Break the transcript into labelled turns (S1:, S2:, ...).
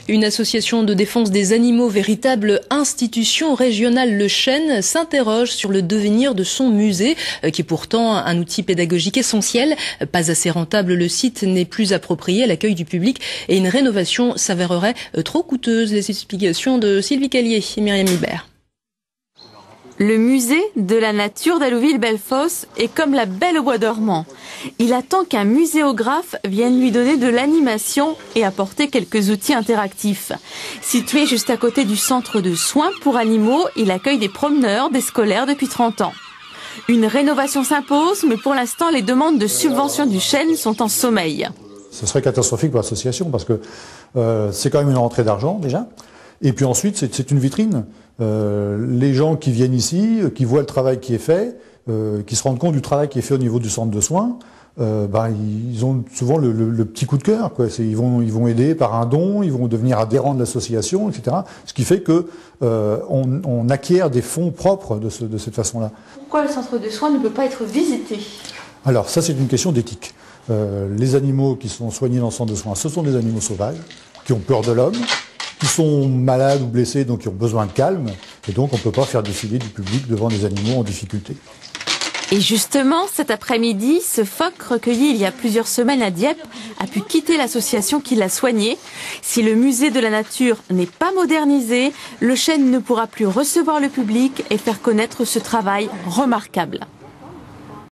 S1: Une association de défense des animaux, véritable institution régionale, le Chêne, s'interroge sur le devenir de son musée, qui est pourtant un outil pédagogique essentiel. Pas assez rentable, le site n'est plus approprié à l'accueil du public et une rénovation s'avérerait trop coûteuse. Les explications de Sylvie Callier et Myriam Hibert.
S2: Le musée de la nature d'Allouville-Bellefosse est comme la Belle au bois dormant. Il attend qu'un muséographe vienne lui donner de l'animation et apporter quelques outils interactifs. Situé juste à côté du centre de soins pour animaux, il accueille des promeneurs, des scolaires depuis 30 ans. Une rénovation s'impose, mais pour l'instant, les demandes de subvention du Chêne sont en sommeil.
S3: Ce serait catastrophique pour l'association parce que c'est quand même une rentrée d'argent déjà. Et puis ensuite, c'est une vitrine. Les gens qui viennent ici, qui voient le travail qui est fait, qui se rendent compte du travail qui est fait au niveau du centre de soins, ils ont souvent le petit coup de cœur, quoi. Ils vont aider par un don, ils vont devenir adhérents de l'association, etc. Ce qui fait que on acquiert des fonds propres de cette façon-là.
S2: Pourquoi le centre de soins ne peut pas être visité?
S3: Alors ça, c'est une question d'éthique. Les animaux qui sont soignés dans le centre de soins, ce sont des animaux sauvages qui ont peur de l'homme, qui sont malades ou blessés, donc qui ont besoin de calme, et donc on ne peut pas faire défiler du public devant des animaux en difficulté.
S2: Et justement, cet après-midi, ce phoque recueilli il y a plusieurs semaines à Dieppe a pu quitter l'association qui l'a soigné. Si le musée de la nature n'est pas modernisé, le Chêne ne pourra plus recevoir le public et faire connaître ce travail remarquable.